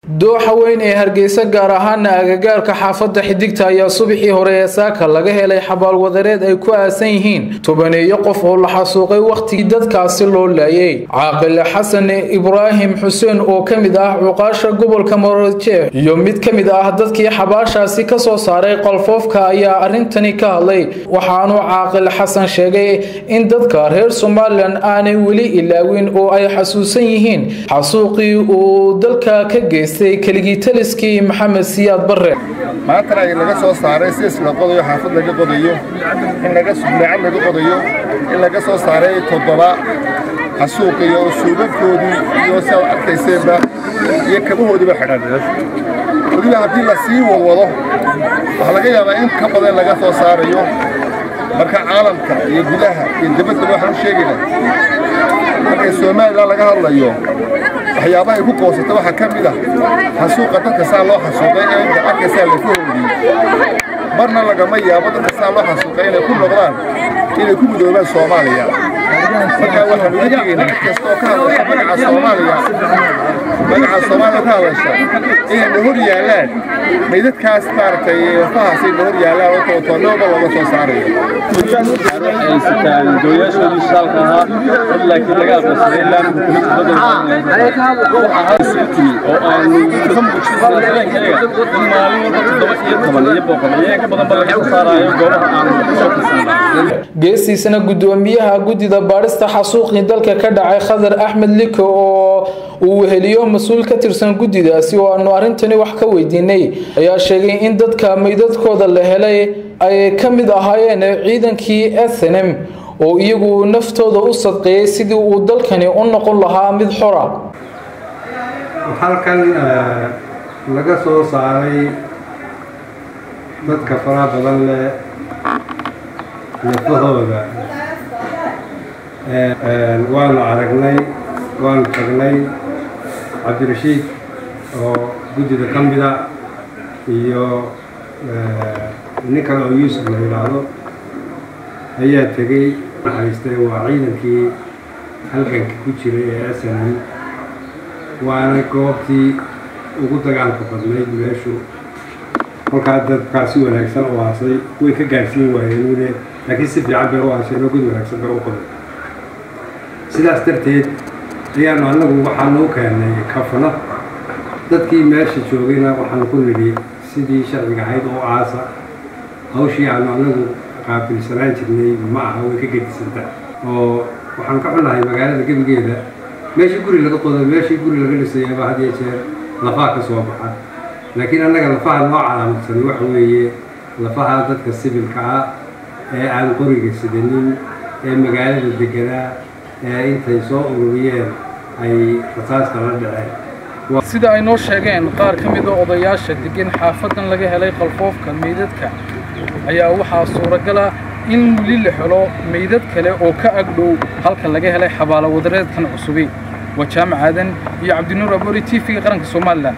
dooxa weyn ee Hargeysa gaar ahaan agagaarka xaafadda Xidigta ayaa subaxii hore ee saaka laga helay xabaal wadareed ay ku aasan yihiin tobaneeyo qof oo la xasuuqay waqtigii dadkaasi loo laayay. Caaqil Xasan Ibraahim Xuseen oo kamid ah cuqaasha gobolka Maroodijeex iyo mid kamid ah dadkii xabaashaasi ka soo saaray qalfoofka ayaa arintani ka hadlay. waxaanu Caaqil Xasan sheegay in dadka reer Soomaaliland aanay weli ilaawin oo ay xasuusan yihiin xasuuqii uu dalka ka geystay keligii taliskii Maxamed Siyaad Barre. maanta ay laga soo saaray silsilad qodob xaafad laga qodayo in laga suuqnaa laga qodayo in laga soo saaray todoba xasuuq iyo suuqkoodii iyo soo arkaysayba iyo kabahoodiba xidhan waliba hadii la sii wado waxa laga yaabaa in ka badan laga soo saarayo marka caalamka iyo gudaha iyo dibadda waxa uu sheegay marka Soomaaliland laga hadlayo waxyaabaha ku qoosata waxa kamid ah xasuuqa dadka saa loo xasuuqay ee dadka saa la fooriyay marna laga ma yaabo dadka saa loo xasuuqay inay ku noqdaan inay ku midoobaan Soomaaliya marka waxa lagu digaynaa kastoo ka hadlaya magaca Soomaaliya ka hadlaysa inay hor yaalaan meydadkaas maartay wafahaasi hor yaalaan oo toonooba laga soo saarayo ay sitaan dooyashadii shaalka ahaa laakiin laga aqoonsaday ilaa oo aan ka muujinay dareenkayga in maalin walba 7 iyo badan laga soo saarayo goobaha aan soo kasanayn. geesiisana gudoomiyaha gudida baarista xasuuqii dalka ka dhacay Khadar Axmed Liko oo uu heliyo mas'uul ka tirsan gudidaasi oo aanu arintani wax ka weydiinay ayaa sheegay in dadka meydadkooda la helay ay kamid ahaayeen ciidankii SNM oo iyagu naftooda u sadqeeyay sidii uu dalkani u noqon lahaa mid xor ah. halkan laga soo saaray dadka faraha badan leh nafahooda waan aragnay waan tagnay Cabdirashiid oo gudida kamida iyo ninka oo Yuusuf la yiraahdo ayaa tagay haystay waa ciidankii halganka ku jiray ee SNM waana goobtii ugu dagaalka badnayd meeshu halka dadkaasi wanaagsan oo aasay way ka gaarsiin waayeen laakiin si fiican bay u aasay oo gud wanaagsan bay u qoday sidaas darteed ayaan anagu waxaan u keenay kafana dadkii meesha joogayna waxaan ku nidhi sidii sharciga ahayd oo aasa hawshii aan anagu qaabilsanaan jirnay ma aha way ka gedisanta oo waxaan ka xunahay magaalada gebigeeda meeshii guri laga qodo meeshii guri laga dhisay baa hadii jeer lafaha ka soo baxa laakiin anaga lafaha noo calaamadsan waxa weeye lafaha dadka sibilka ah ee aan qoriga sidanin ee magaalada deganaa ee intay soo ururiyeen ay rasaasta la dhaceen sida ay noo sheegeen qaar kamid ah odayaasha degan xaafadan laga helay qalfoofka meydadka ayaa waxaa suuragal ah in wali la helo meydad kale oo ka agdhow halka laga helay xabaalo wadareedkan cusub. waa Jaamac Aadan iyo Cabdinuur Abori TV qaranka Soomaaliland.